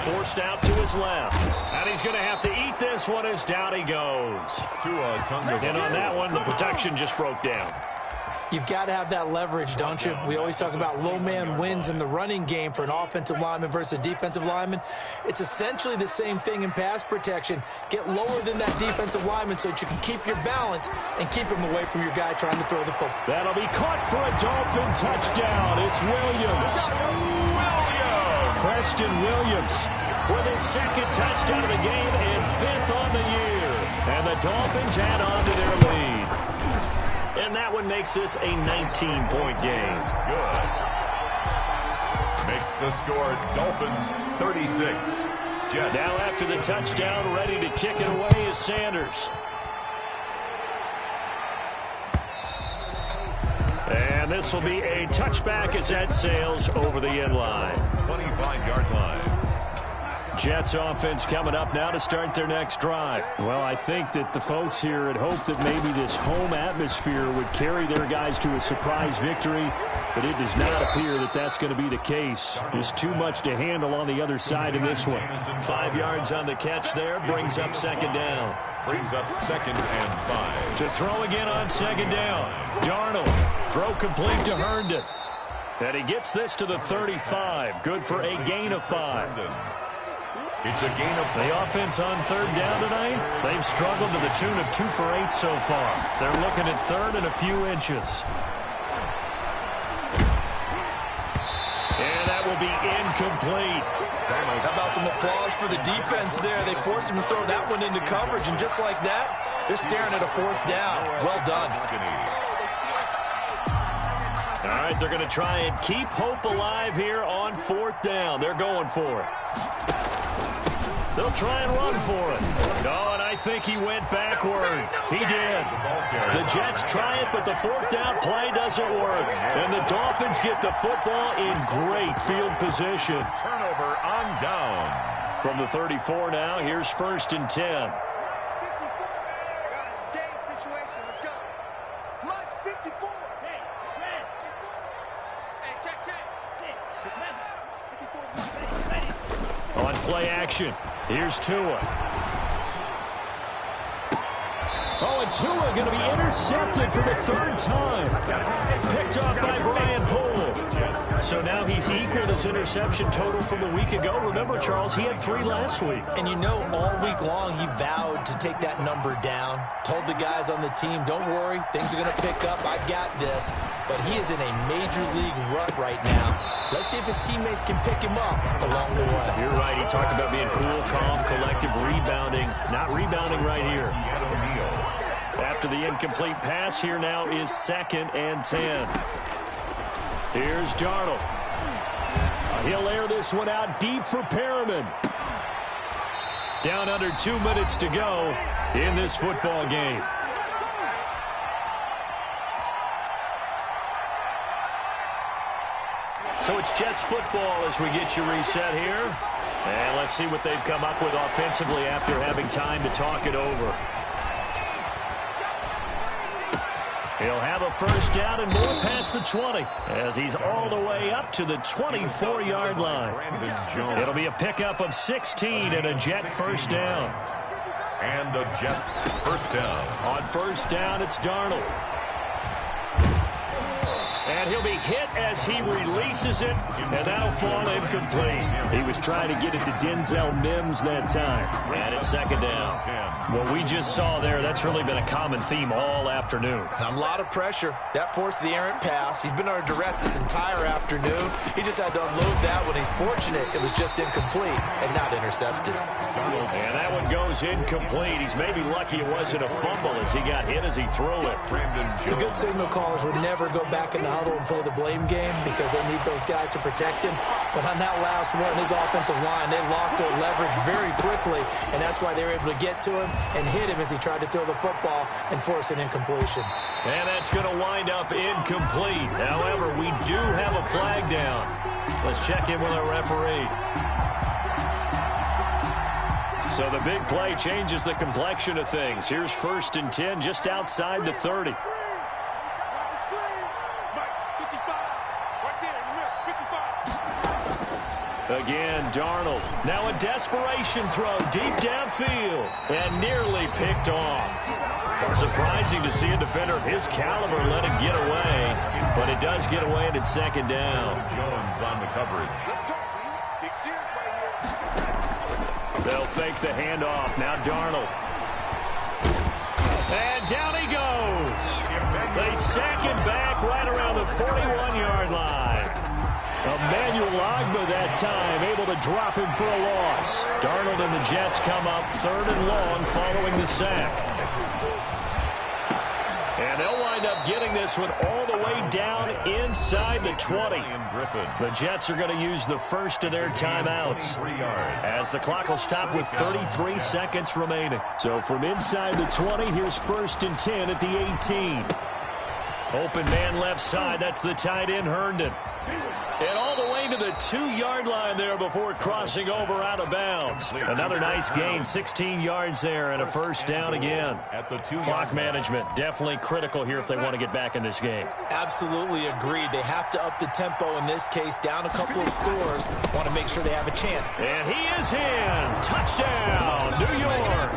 [SPEAKER 2] Forced out to his left. And he's going to have to eat this one as down he goes. And on that one, the protection just broke down.
[SPEAKER 4] You've got to have that leverage, don't you? We always talk about low man wins in the running game for an offensive lineman versus a defensive lineman. It's essentially the same thing in pass protection. Get lower than that defensive lineman so that you can keep your balance and keep him away from your guy trying to throw the football.
[SPEAKER 2] That'll be caught for a Dolphin touchdown. It's Williams. Preston Williams with his 2nd touchdown of the game and 5th on the year. And the Dolphins add on to their lead. And that one makes this a 19-point game.
[SPEAKER 3] Good. Makes the score Dolphins 36. Jets.
[SPEAKER 2] Now after the touchdown, ready to kick it away is Sanders. And this will be a touchback as that sails over the end line.
[SPEAKER 3] 25-yard line.
[SPEAKER 2] Jets offense coming up now to start their next drive. Well, I think that the folks here had hoped that maybe this home atmosphere would carry their guys to a surprise victory, but it does not appear that that's going to be the case. There's too much to handle on the other side of this one. 5 yards on the catch there, brings up second down.
[SPEAKER 3] Brings up 2nd and 5.
[SPEAKER 2] To throw again on second down. Darnold, throw complete to Herndon. And he gets this to the 35. Good for a gain of 5.
[SPEAKER 3] It's a gain of 5.
[SPEAKER 2] The offense on third down tonight, they've struggled to the tune of 2 for 8 so far. They're looking at third and a few inches. And that will be incomplete.
[SPEAKER 4] How about some applause for the defense there? They forced him to throw that one into coverage, and just like that, they're staring at a 4th down. Well done.
[SPEAKER 2] All right, they're going to try and keep hope alive here on 4th down. They're going for it. They'll try and run for it. No, and I think he went backward. He did. The Jets try it, but the 4th down play doesn't work. And the Dolphins get the football in great field position.
[SPEAKER 3] Turnover on downs.
[SPEAKER 2] From the 34 now, here's 1st and 10. On play action, here's Tua. Oh, and Tua going to be intercepted for the 3rd time. Picked off by Brian Poole. So now he's equaled his interception total from a week ago. Remember, Charles, he had 3 last week.
[SPEAKER 4] And you know, all week long he vowed to take that number down. Told the guys on the team, don't worry, things are going to pick up. I got this. But he is in a major league rut right now. Let's see if his teammates can pick him up along the way.
[SPEAKER 2] You're right. He talked about being cool, calm, collective, rebounding. Not rebounding right here. After the incomplete pass, here now is 2nd and 10. Here's Darnold. He'll air this one out deep for Perriman. Down under 2 minutes to go in this football game. So it's Jets football as we get you reset here. And let's see what they've come up with offensively after having time to talk it over. He'll have a 1st down and more past the 20 as he's all the way up to the 24-yard line. It'll be a pickup of 16 and a Jet 1st down.
[SPEAKER 3] And the Jets 1st down.
[SPEAKER 2] On 1st down, it's Darnold. And he'll be hit as he releases it, and that'll fall incomplete. He was trying to get it to Denzel Mims that time. And it's 2nd down. What we just saw there, that's really been a common theme all afternoon.
[SPEAKER 4] A lot of pressure. That forced the errant pass. He's been under duress this entire afternoon. He just had to unload that one. He's fortunate it was just incomplete and not intercepted.
[SPEAKER 2] And that one goes incomplete. He's maybe lucky it wasn't a fumble as he got hit as he threw it.
[SPEAKER 4] The good signal callers would never go back in the huddle and play the blame game because they need those guys to protect him. But on that last one, his offensive line, they lost their leverage very quickly, and that's why they were able to get to him and hit him as he tried to throw the football and force an incompletion.
[SPEAKER 2] And that's going to wind up incomplete. However, we do have a flag down. Let's check in with our referee. So the big play changes the complexion of things. Here's 1st and 10 just outside the 30. Again, Darnold. Now a desperation throw deep downfield and nearly picked off. Surprising to see a defender of his caliber let it get away, but it does get away and it's 2nd down.
[SPEAKER 3] Jones on the coverage.
[SPEAKER 2] They'll fake the handoff. Now Darnold. And down he goes. They sack him back right around the 41-yard line. Emmanuel Ogbah that time able to drop him for a loss. Darnold and the Jets come up 3rd and long following the sack. And they'll wind up getting this one all the way down inside the 20. The Jets are going to use the first of their timeouts as the clock will stop with 33 seconds remaining. So from inside the 20, here's 1st and 10 at the 18. Open man left side. That's the tight end, Herndon. And all the way to the 2-yard line there before crossing over out of bounds. Another nice gain, 16 yards there, and a first down again. Clock management, definitely critical here if they want to get back in this game.
[SPEAKER 4] Absolutely agreed. They have to up the tempo in this case, down a couple of scores. Want to make sure they have a chance.
[SPEAKER 2] And he is in. Touchdown, New York.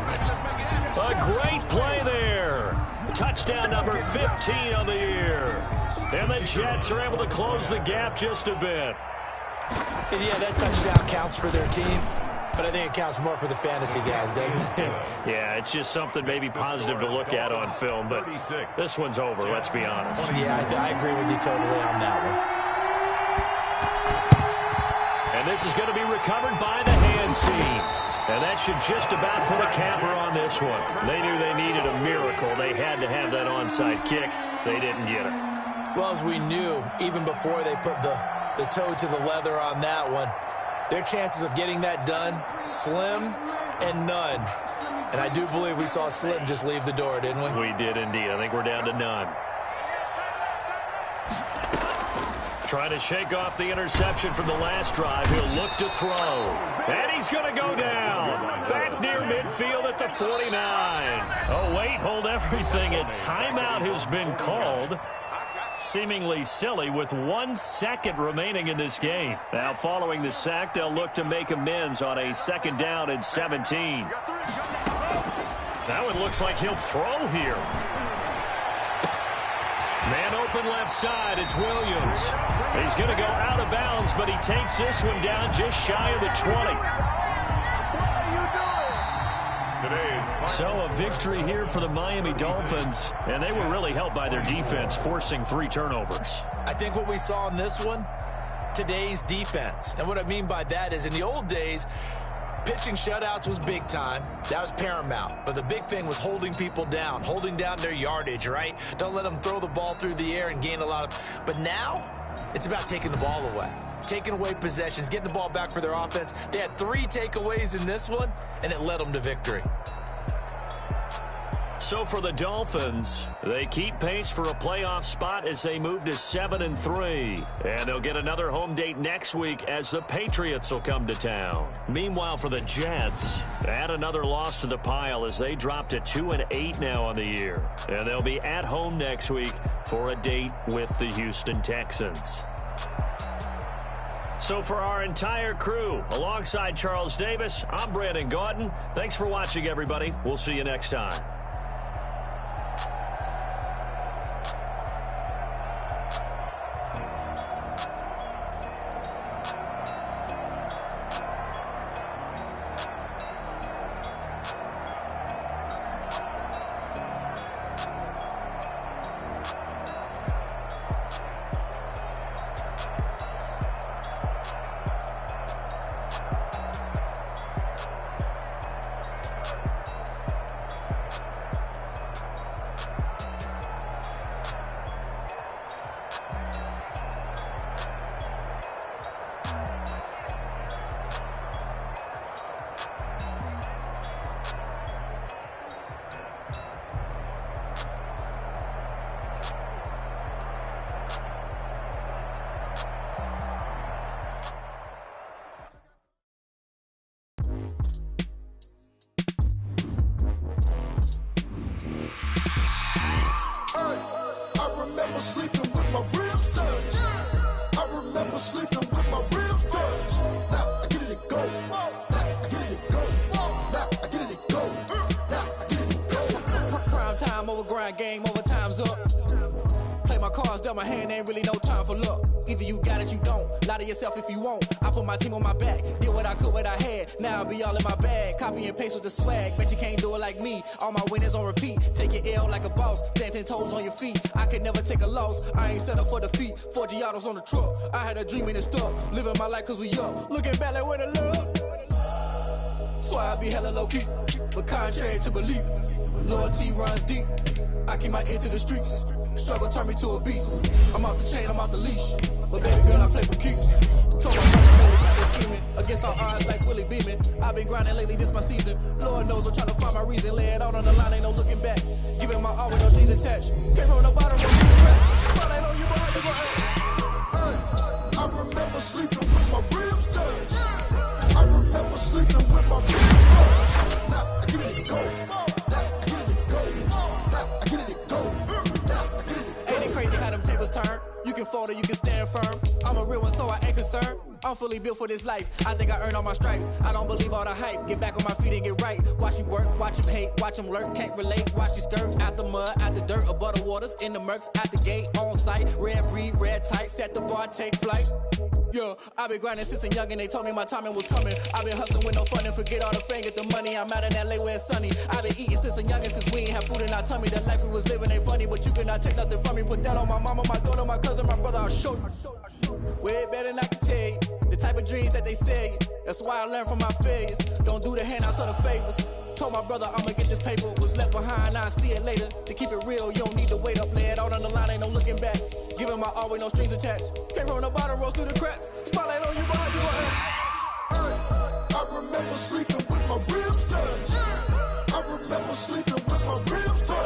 [SPEAKER 2] A great play there. Touchdown number 15 on the year. And the Jets are able to close the gap just a bit.
[SPEAKER 4] And yeah, that touchdown counts for their team, but I think it counts more for the fantasy guys, doesn't it?
[SPEAKER 2] Yeah, it's just something maybe positive to look at on film, but this one's over, let's be honest.
[SPEAKER 4] Yeah, I agree with you totally on that one.
[SPEAKER 2] And this is going to be recovered by the hands team. And that should just about put a capper on this one. They knew they needed a miracle. They had to have that onside kick. They didn't get it.
[SPEAKER 4] Well, as we knew, even before they put the toe to the leather on that one, their chances of getting that done, slim and none. And I do believe we saw Slim just leave the door, didn't we?
[SPEAKER 2] We did indeed. I think we're down to none. Trying to shake off the interception from the last drive. He'll look to throw. And he's going to go down. Back near midfield at the 49. Oh, wait, hold everything. A timeout has been called. Seemingly silly with 1 second remaining in this game. Now following the sack, they'll look to make amends on a 2nd down and 17. That one looks like he'll throw here. Man open left side, it's Williams. He's going to go out of bounds, but he takes this one down just shy of the 20. So a victory here for the Miami Dolphins, and they were really helped by their defense, forcing 3 turnovers.
[SPEAKER 4] I think what we saw in this one, today's defense. And what I mean by that is in the old days, pitching shutouts was big time. That was paramount. But the big thing was holding people down, holding down their yardage, right? Don't let them throw the ball through the air and gain a lot of... But now, it's about taking the ball away. Taking away possessions, getting the ball back for their offense. They had 3 takeaways in this one, and it led them to victory.
[SPEAKER 2] So for the Dolphins, they keep pace for a playoff spot as they move to 7-3. And they'll get another home date next week as the Patriots will come to town. Meanwhile, for the Jets, add another loss to the pile as they drop to 2-8 now on the year. And they'll be at home next week for a date with the Houston Texans. So for our entire crew, alongside Charles Davis, I'm Brandon Gaudin. Thanks for watching, everybody. We'll see you next time.
[SPEAKER 7] Game over, time's up. Play my cards, dealt my hand, ain't really no time for luck. Either you got it, you don't. Lie to yourself if you won't. I put my team on my back, did what I could, what I had. Now I'll be all in my bag, copy and paste with the swag. Bet you can't do it like me. All my winners on repeat. Take your L like a boss, stand 10 toes on your feet. I can never take a loss, I ain't set up for defeat. 4 Giottos on the truck, I had a dream and it stuck. Living my life cause we up, looking back like where the love. So I be hella low key, but contrary to belief, loyalty runs deep. I keep my ear to the streets. Struggle turned me to a beast. I'm off the chain, I'm off the leash. But baby girl, I play for keeps. Told my brother, scheming. Against all odds like Willie Beeman. I've been grinding lately, this my season. Lord knows I'm trying to find my reason. Lay it out on the line, ain't no looking back. Giving my all with no jeans attached. Came from the bottom, roll to the crack. But I know you, but how you gon' act?
[SPEAKER 8] I remember sleeping with my ribs touched. I remember sleeping with my ribs touched. Now I get it to go. Now I get it to go. Now I get it to go. Now I get it to go.
[SPEAKER 7] Ain't it crazy how them tables turn? You can fold or you can stand firm. I'm a real one, so I ain't concerned. I'm fully built for this life. I think I earned all my stripes. I don't believe all the hype. Get back on my feet and get right. Watch you work, watch him hate, watch him lurk. Can't relate, watch you skirt. Out the mud, out the dirt, above the waters, in the murks, out the gate, on site. Red breed, red tight, set the bar, take flight. Yeah, I've been grinding since a young and they told me my timing was coming. I've been hustling with no fun and forget all the fame, get the money. I'm out in LA where it's sunny. I've been eating since a young and since we ain't have food in our tummy. The life we was living ain't funny, but you cannot take nothing from me. Put that on my mama, my daughter, my cousin, my brother, I'll show you. Way better than I can tell you. The type of dreams that they sell you. That's why I learned from my failures. Don't do the handouts or the favors. Told my brother I'ma get this paper. Was left behind, I'll see it later. To keep it real, you don't need to wait up. Lay it out on the line, ain't no looking back. Giving my all with no strings attached. Came from the bottom, rose through the cracks. Spotlight on you, but how you gon' act?
[SPEAKER 8] I remember sleeping with my ribs touched. I remember sleeping with my ribs touched.